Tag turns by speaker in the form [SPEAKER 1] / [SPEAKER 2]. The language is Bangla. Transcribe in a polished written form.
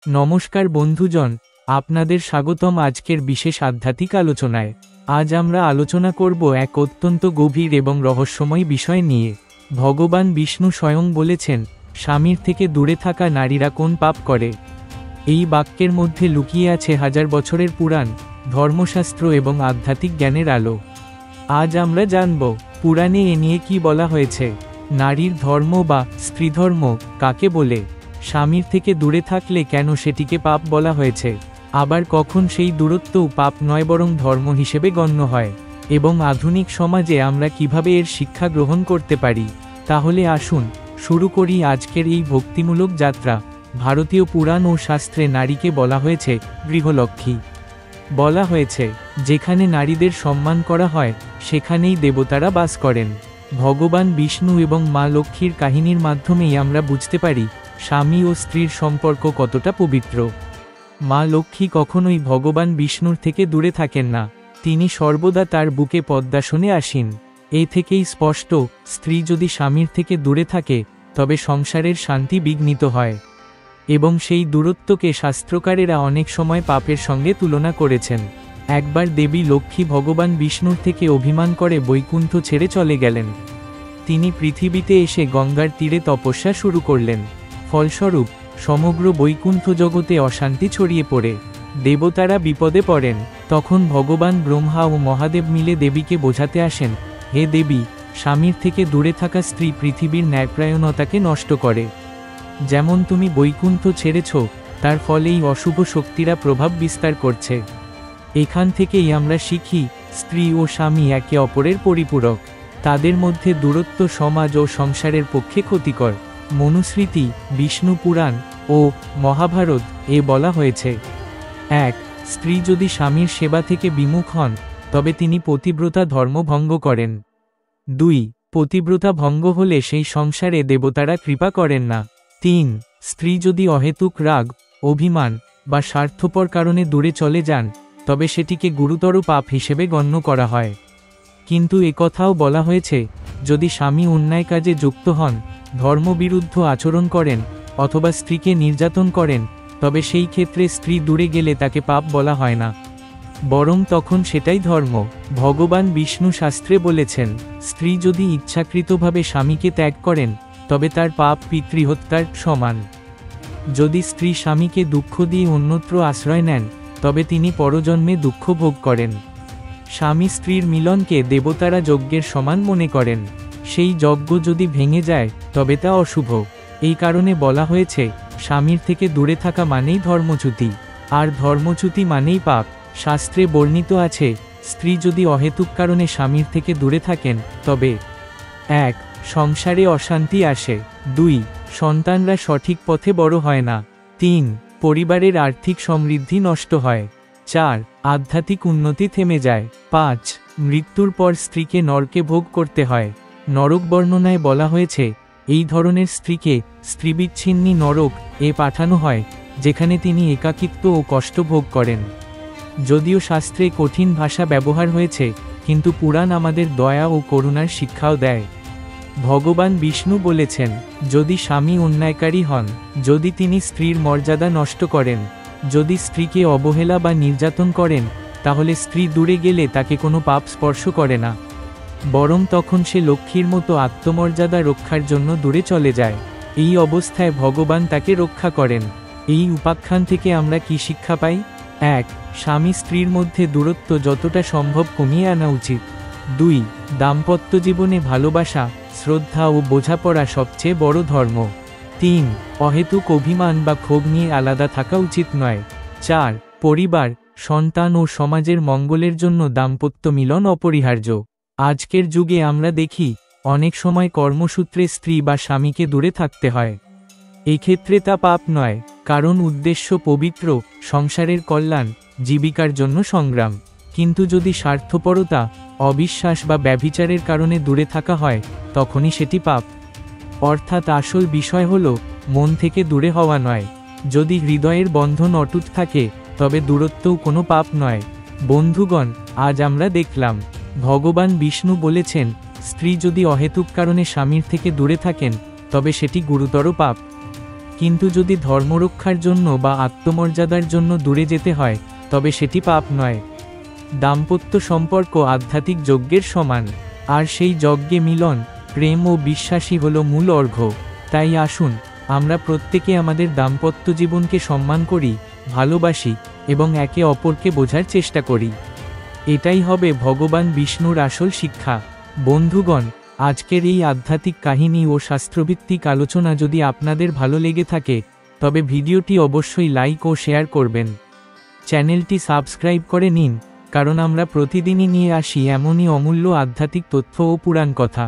[SPEAKER 1] নমস্কার বন্ধুজন, আপনাদের স্বাগতম আজকের বিশেষ আধ্যাত্মিক আলোচনায়। আজ আমরা আলোচনা করব এক অত্যন্ত গভীর এবং রহস্যময় বিষয় নিয়ে। ভগবান বিষ্ণু স্বয়ং বলেছেন, স্বামীর থেকে দূরে থাকা নারীরা কোন পাপ করে। এই বাক্যের মধ্যে লুকিয়ে আছে হাজার বছরের পুরাণ, ধর্মশাস্ত্র এবং আধ্যাত্মিক জ্ঞানের আলো। আজ আমরা জানব, পুরাণে এ নিয়ে কি বলা হয়েছে, নারীর ধর্ম বা স্ত্রীধর্ম কাকে বলে, স্বামীর থেকে দূরে থাকলে কেন সেটিকে পাপ বলা হয়েছে, আবার কখন সেই দূরত্বও পাপ নয় বরং ধর্ম হিসেবে গণ্য হয়, এবং আধুনিক সমাজে আমরা কিভাবে এর শিক্ষা গ্রহণ করতে পারি। তাহলে আসুন শুরু করি আজকের এই ভক্তিমূলক যাত্রা। ভারতীয় পুরাণ ও শাস্ত্রে নারীকে বলা হয়েছে গৃহলক্ষ্মী। বলা হয়েছে, যেখানে নারীদের সম্মান করা হয় সেখানেই দেবতারা বাস করেন। ভগবান বিষ্ণু এবং মা লক্ষ্মীর কাহিনীর মাধ্যমেই আমরা বুঝতে পারি স্বামী ও স্ত্রীর সম্পর্ক কতটা পবিত্র। মা লক্ষ্মী কখনোই ভগবান বিষ্ণুর থেকে দূরে থাকেন না, তিনি সর্বদা তার বুকে পদ্মাসনে আসীন। এই থেকেই স্পষ্ট, স্ত্রী যদি স্বামীর থেকে দূরে থাকে তবে সংসারের শান্তি বিঘ্নিত হয়, এবং সেই দূরত্বকে শাস্ত্রকারেরা অনেক সময় পাপের সঙ্গে তুলনা করেছেন। একবার দেবী লক্ষ্মী ভগবান বিষ্ণুর থেকে অভিমান করে বৈকুণ্ঠ ছেড়ে চলে গেলেন। তিনি পৃথিবীতে এসে গঙ্গার তীরে তপস্যা শুরু করলেন। ফলস্বরূপ সমগ্র বৈকুণ্ঠ জগতে অশান্তি ছড়িয়ে পড়ে দেবতারা বিপদে পড়েন। তখন ভগবান ব্রহ্মা ও মহাদেব মিলে দেবীকে বোঝাতে আসেন, হে দেবী, স্বামীর থেকে দূরে থাকা স্ত্রী পৃথিবীর ন্যায়পরায়ণতাকে নষ্ট করে। যেমন তুমি বৈকুণ্ঠ ছেড়েছ, তার ফলেই অশুভ শক্তিরা প্রভাব বিস্তার করছে। এখান থেকেই আমরা শিখি, স্ত্রী ও স্বামী একে অপরের পরিপূরক, তাদের মধ্যে দূরত্ব সমাজ ও সংসারের পক্ষে ক্ষতিকর। মনুস্মৃতি, বিষ্ণু পুরাণ ও মহাভারত এ বলা হয়েছে, 1. স্ত্রী যদি স্বামীর সেবা থেকে বিমুখ হন তবে তিনি পতিব্রতা ধর্ম ভঙ্গ করেন। 2. পতিব্রতা ভঙ্গ হলে সেই সংসারে দেবতারা কৃপা করেন না। 3. স্ত্রী যদি অহেতুক রাগ, অভিমান বা স্বার্থপর কারণে দূরে চলে যান তবে সেটিকে গুরুতর পাপ হিসেবে গণ্য করা হয়। কিন্তু একথাও বলা হয়েছে, যদি স্বামী অন্যায় কাজে যুক্ত হন, ধর্মবিরুদ্ধ আচরণ করেন অথবা স্ত্রীকে নির্যাতন করেন, তবে সেই ক্ষেত্রে স্ত্রী দূরে গেলে তাকে পাপ বলা হয় না, বরং তখন সেটাই ধর্ম। ভগবান বিষ্ণু শাস্ত্রে বলেছেন, স্ত্রী যদি ইচ্ছাকৃতভাবে স্বামীকে ত্যাগ করেন তবে তার পাপ পিতৃহত্যার সমান। যদি স্ত্রী স্বামীকে দুঃখ দিয়ে অন্যত্র আশ্রয় নেন তবে তিনি পরজন্মে দুঃখ ভোগ করেন। স্বামী স্ত্রীর মিলনকে দেবতারা যজ্ঞের সমান মনে করেন। সেই যজ্ঞ যদি ভেঙে যায় তবে তা অশুভ। এই কারণে বলা হয়েছে, স্বামীর থেকে দূরে থাকা মানেই ধর্মচ্যুতি, আর ধর্মচ্যুতি মানেই পাপ। শাস্ত্রে বর্ণিত আছে, স্ত্রী যদি অহেতুক কারণে স্বামীর থেকে দূরে থাকেন তবে 1. সংসারে অশান্তি আসে, 2. সন্তানরা সঠিক পথে বড় হয় না, 3. পরিবারের আর্থিক সমৃদ্ধি নষ্ট হয়, 4. আধ্যাত্মিক উন্নতি থেমে যায়, 5. মৃত্যুর পর স্ত্রীকে নরকে ভোগ করতে হয়। নরক বর্ণনায় বলা হয়েছে, এই ধরনের স্ত্রীকে স্ত্রীবিচ্ছিন্নী নরক এ পাঠানো হয়, যেখানে তিনি একাকিত্ব ও কষ্ট ভোগ করেন। যদিও শাস্ত্রে কঠিন ভাষা ব্যবহার হয়েছে, কিন্তু পুরাণ আমাদের দয়া ও করুণার শিক্ষাও দেয়। ভগবান বিষ্ণু বলেছেন, যদি স্বামী অন্যায়কারী হন, যদি তিনি স্ত্রীর মর্যাদা নষ্ট করেন, যদি স্ত্রীকে অবহেলা বা নির্যাতন করেন, তাহলে স্ত্রী দূরে গেলে তাকে কোনো পাপ স্পর্শ করে না, বরং তখন সে লক্ষ্মীর মতো আত্মমর্যাদা রক্ষার জন্য দূরে চলে যায়। এই অবস্থায় ভগবান তাকে রক্ষা করেন। এই উপাখ্যান থেকে আমরা কি শিক্ষা পাই? 1. স্বামী স্ত্রীর মধ্যে দূরত্ব যতটা সম্ভব কমিয়ে আনা উচিত। 2. দাম্পত্য জীবনে ভালোবাসা, শ্রদ্ধা ও বোঝাপড়া সবচেয়ে বড় ধর্ম। 3. অহেতুক অভিমান বা ক্ষোভ নিয়ে আলাদা থাকা উচিত নয়। 4. পরিবার, সন্তান ও সমাজের মঙ্গলের জন্য দাম্পত্য মিলন অপরিহার্য। আজকের যুগে আমরা দেখি, অনেক সময় কর্মসূত্রে স্ত্রী বা স্বামীকে দূরে থাকতে হয়। এক্ষেত্রে তা পাপ নয়, কারণ উদ্দেশ্য পবিত্র, সংসারের কল্যাণ, জীবিকার জন্য সংগ্রাম। কিন্তু যদি স্বার্থপরতা, অবিশ্বাস বা ব্যভিচারের কারণে দূরে থাকা হয়, তখনই সেটি পাপ। অর্থাৎ আসল বিষয় হল মন থেকে দূরে হওয়া নয়। যদি হৃদয়ের বন্ধন অটুট থাকে তবে দূরত্বও কোনো পাপ নয়। বন্ধুগণ, আজ আমরা দেখলাম, ভগবান বিষ্ণু বলেছেন, স্ত্রী যদি অহেতুক কারণে স্বামীর থেকে দূরে থাকেন তবে সেটি গুরুতর পাপ। কিন্তু যদি ধর্মরক্ষার জন্য বা আত্মমর্যাদার জন্য দূরে যেতে হয়, তবে সেটি পাপ নয়। দাম্পত্য সম্পর্ক আধ্যাত্মিক যজ্ঞের সমান, আর সেই যজ্ঞে মিলন, প্রেম ও বিশ্বাসই হল মূল অর্ঘ্য। তাই আসুন, আমরা প্রত্যেকে আমাদের দাম্পত্য জীবনকে সম্মান করি, ভালোবাসি এবং একে অপরকে বোঝার চেষ্টা করি। এটাই হবে ভগবান বিষ্ণুর আসল শিক্ষা। বন্ধুগণ, আজকের এই আধ্যাত্মিক কাহিনী ও শাস্ত্রভিত্তিক আলোচনা যদি আপনাদের ভালো লেগে থাকে, তবে ভিডিওটি অবশ্যই লাইক ও শেয়ার করবেন। চ্যানেলটি সাবস্ক্রাইব করে নিন, কারণ আমরা প্রতিদিনই নিয়ে আসি এমনই অমূল্য আধ্যাত্মিক তথ্য ও পুরাণ কথা।